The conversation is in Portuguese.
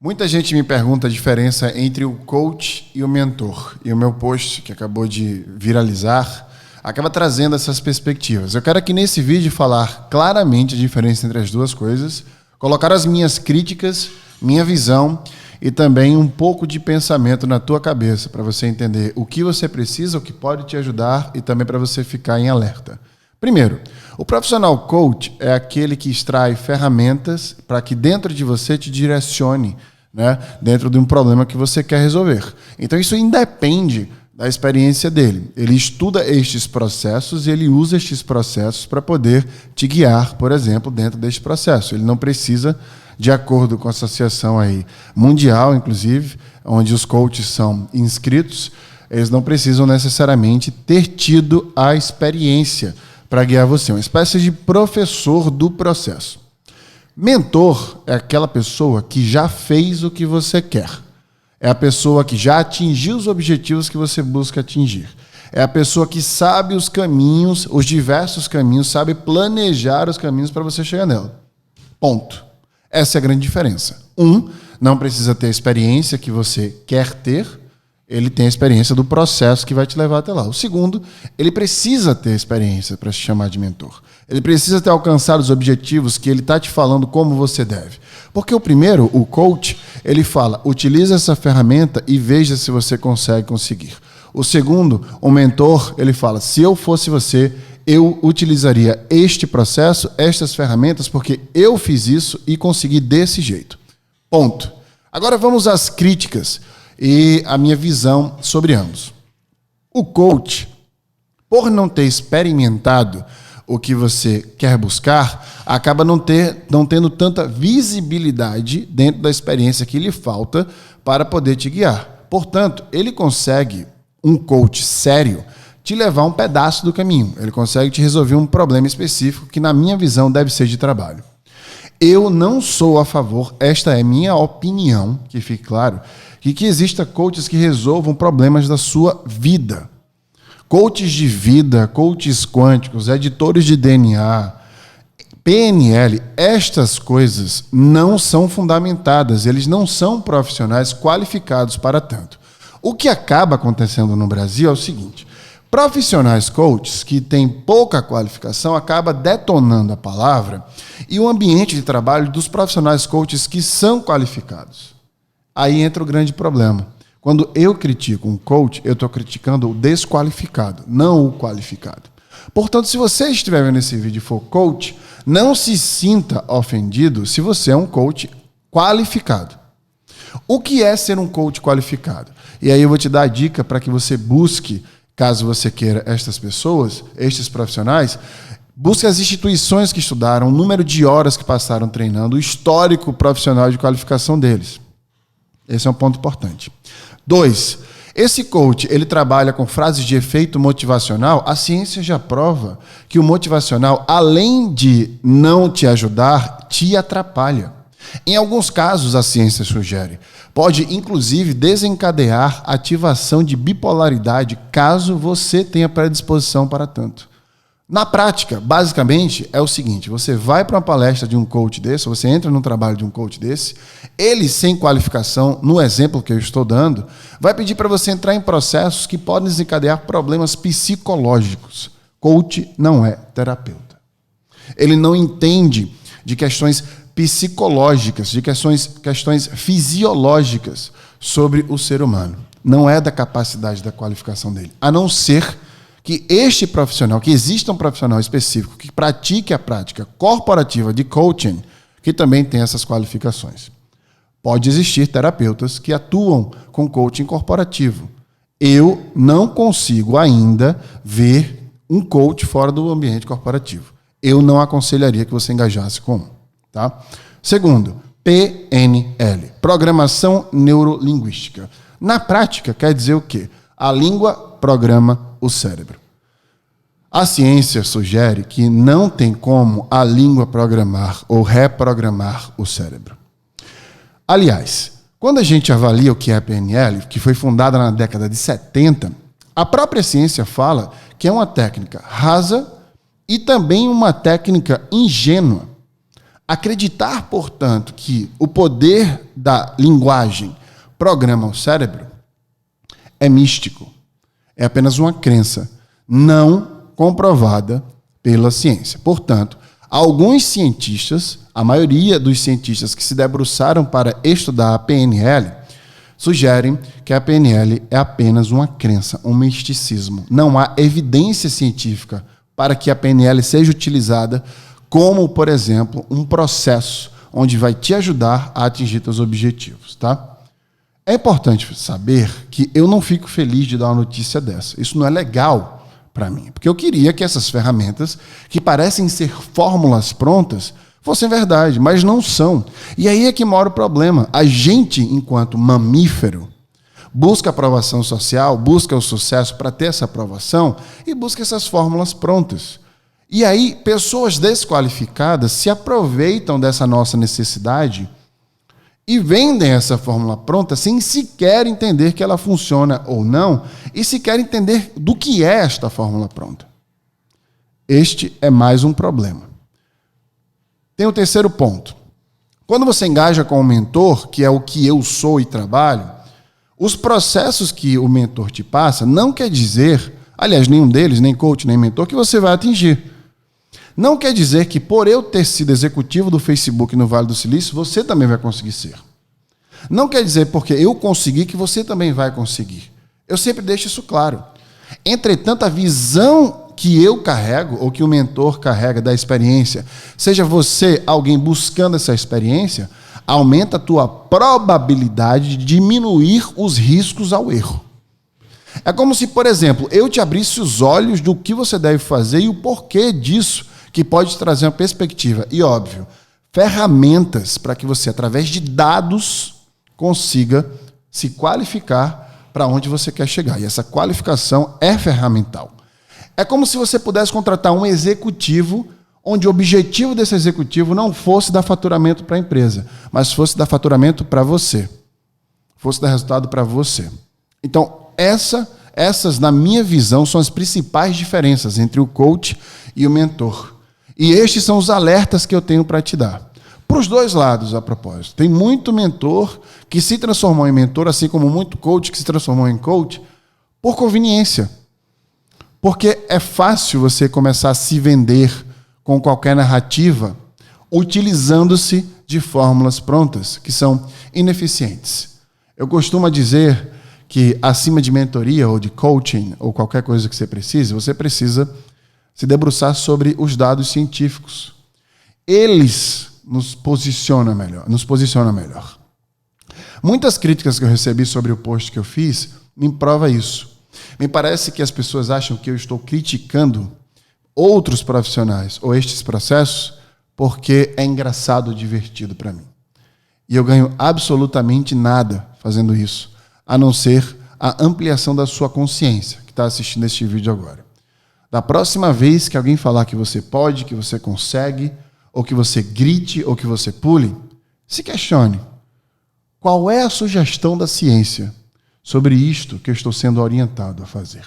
Muita gente me pergunta a diferença entre o coach e o mentor. E o meu post, que acabou de viralizar, acaba trazendo essas perspectivas. Eu quero aqui nesse vídeo falar claramente a diferença entre as duas coisas, colocar as minhas críticas, minha visão e também um pouco de pensamento na tua cabeça para você entender o que você precisa, o que pode te ajudar e também para você ficar em alerta. Primeiro, o profissional coach é aquele que extrai ferramentas para que dentro de você te direcione, né, dentro de um problema que você quer resolver. Então isso independe da experiência dele. Ele estuda estes processos e ele usa estes processos para poder te guiar, por exemplo, dentro deste processo. Ele não precisa, de acordo com a associação aí mundial, inclusive, onde os coaches são inscritos, eles não precisam necessariamente ter tido a experiência para guiar você. Uma espécie de professor do processo. Mentor é aquela pessoa que já fez o que você quer. É a pessoa que já atingiu os objetivos que você busca atingir. É a pessoa que sabe os caminhos, os diversos caminhos, sabe planejar os caminhos para você chegar nela. Ponto. Essa é a grande diferença. Não precisa ter a experiência que você quer ter, ele tem a experiência do processo que vai te levar até lá. O segundo, ele precisa ter experiência para se chamar de mentor. Ele precisa ter alcançado os objetivos que ele está te falando como você deve. Porque o primeiro, o coach, ele fala, utilize essa ferramenta e veja se você consegue conseguir. O segundo, o mentor, ele fala, se eu fosse você, eu utilizaria este processo, estas ferramentas, porque eu fiz isso e consegui desse jeito. Ponto. Agora vamos às críticas e a minha visão sobre ambos. O coach, por não ter experimentado o que você quer buscar, acaba não tendo tanta visibilidade dentro da experiência que lhe falta para poder te guiar. Portanto, ele consegue, um coach sério, te levar um pedaço do caminho. Ele consegue te resolver um problema específico que, na minha visão, deve ser de trabalho. Eu não sou a favor, esta é minha opinião, que fique claro, que exista coaches que resolvam problemas da sua vida. Coaches de vida, coaches quânticos, editores de DNA, PNL, estas coisas não são fundamentadas, eles não são profissionais qualificados para tanto. O que acaba acontecendo no Brasil é o seguinte, profissionais coaches que têm pouca qualificação acaba detonando a palavra e o ambiente de trabalho dos profissionais coaches que são qualificados. Aí entra o grande problema. Quando eu critico um coach, eu estou criticando o desqualificado, não o qualificado. Portanto, se você estiver vendo esse vídeo e for coach, não se sinta ofendido se você é um coach qualificado. O que é ser um coach qualificado? E aí eu vou te dar a dica para que você busque, caso você queira estas pessoas, estes profissionais, busque as instituições que estudaram, o número de horas que passaram treinando, o histórico profissional de qualificação deles. Esse é um ponto importante. 2. Esse coach, ele trabalha com frases de efeito motivacional. A ciência já prova que o motivacional, além de não te ajudar, te atrapalha. Em alguns casos, a ciência sugere, pode inclusive desencadear ativação de bipolaridade, caso você tenha predisposição para tanto. Na prática, basicamente, é o seguinte, você vai para uma palestra de um coach desse, você entra no trabalho de um coach desse, ele sem qualificação, no exemplo que eu estou dando, vai pedir para você entrar em processos que podem desencadear problemas psicológicos. Coach não é terapeuta. Ele não entende de questões psicológicas, de questões fisiológicas sobre o ser humano. Não é da capacidade da qualificação dele, a não ser que este profissional, que exista um profissional específico que pratique a prática corporativa de coaching, que também tem essas qualificações. Pode existir terapeutas que atuam com coaching corporativo. Eu não consigo ainda ver um coach fora do ambiente corporativo. Eu não aconselharia que você engajasse com um. Tá? Segundo, PNL, Programação Neurolinguística. Na prática, quer dizer o quê? A língua programa o cérebro. A ciência sugere que não tem como a língua programar ou reprogramar o cérebro. Aliás, quando a gente avalia o que é a PNL, que foi fundada na década de 70, a própria ciência fala que é uma técnica rasa e também uma técnica ingênua. Acreditar, portanto, que o poder da linguagem programa o cérebro é místico. É apenas uma crença não comprovada pela ciência. Portanto, alguns cientistas, a maioria dos cientistas que se debruçaram para estudar a PNL, sugerem que a PNL é apenas uma crença, um misticismo. Não há evidência científica para que a PNL seja utilizada como, por exemplo, um processo onde vai te ajudar a atingir seus objetivos, tá? É importante saber que eu não fico feliz de dar uma notícia dessa. Isso não é legal para mim, porque eu queria que essas ferramentas, que parecem ser fórmulas prontas, fossem verdade, mas não são. E aí é que mora o problema. A gente, enquanto mamífero, busca aprovação social, busca o sucesso para ter essa aprovação e busca essas fórmulas prontas. E aí, pessoas desqualificadas se aproveitam dessa nossa necessidade e vendem essa fórmula pronta sem sequer entender que ela funciona ou não e sequer entender do que é esta fórmula pronta. Este é mais um problema. Tem o terceiro ponto. Quando você engaja com o mentor, que é o que eu sou e trabalho, os processos que o mentor te passa não quer dizer, aliás, nenhum deles, nem coach, nem mentor, que você vai atingir. Não quer dizer que por eu ter sido executivo do Facebook no Vale do Silício, você também vai conseguir ser. Não quer dizer porque eu consegui que você também vai conseguir. Eu sempre deixo isso claro. Entretanto, a visão que eu carrego, ou que o mentor carrega da experiência, seja você alguém buscando essa experiência, aumenta a tua probabilidade de diminuir os riscos ao erro. É como se, por exemplo, eu te abrisse os olhos do que você deve fazer e o porquê disso, que pode trazer uma perspectiva. E, óbvio, ferramentas para que você, através de dados, consiga se qualificar para onde você quer chegar. E essa qualificação é ferramental. É como se você pudesse contratar um executivo onde o objetivo desse executivo não fosse dar faturamento para a empresa, mas fosse dar faturamento para você. Fosse dar resultado para você. Então, essas, na minha visão, são as principais diferenças entre o coach e o mentor. E estes são os alertas que eu tenho para te dar. Para os dois lados, a propósito. Tem muito mentor que se transformou em mentor, assim como muito coach que se transformou em coach, por conveniência. Porque é fácil você começar a se vender com qualquer narrativa, utilizando-se de fórmulas prontas, que são ineficientes. Eu costumo dizer que acima de mentoria ou de coaching, ou qualquer coisa que você precisa se debruçar sobre os dados científicos. Eles nos posicionam melhor. Muitas críticas que eu recebi sobre o post que eu fiz me prova isso. Me parece que as pessoas acham que eu estou criticando outros profissionais ou estes processos porque é engraçado ou divertido para mim. E eu ganho absolutamente nada fazendo isso, a não ser a ampliação da sua consciência, que está assistindo este vídeo agora. Da próxima vez que alguém falar que você pode, que você consegue, ou que você grite, ou que você pule, se questione. Qual é a sugestão da ciência sobre isto que eu estou sendo orientado a fazer?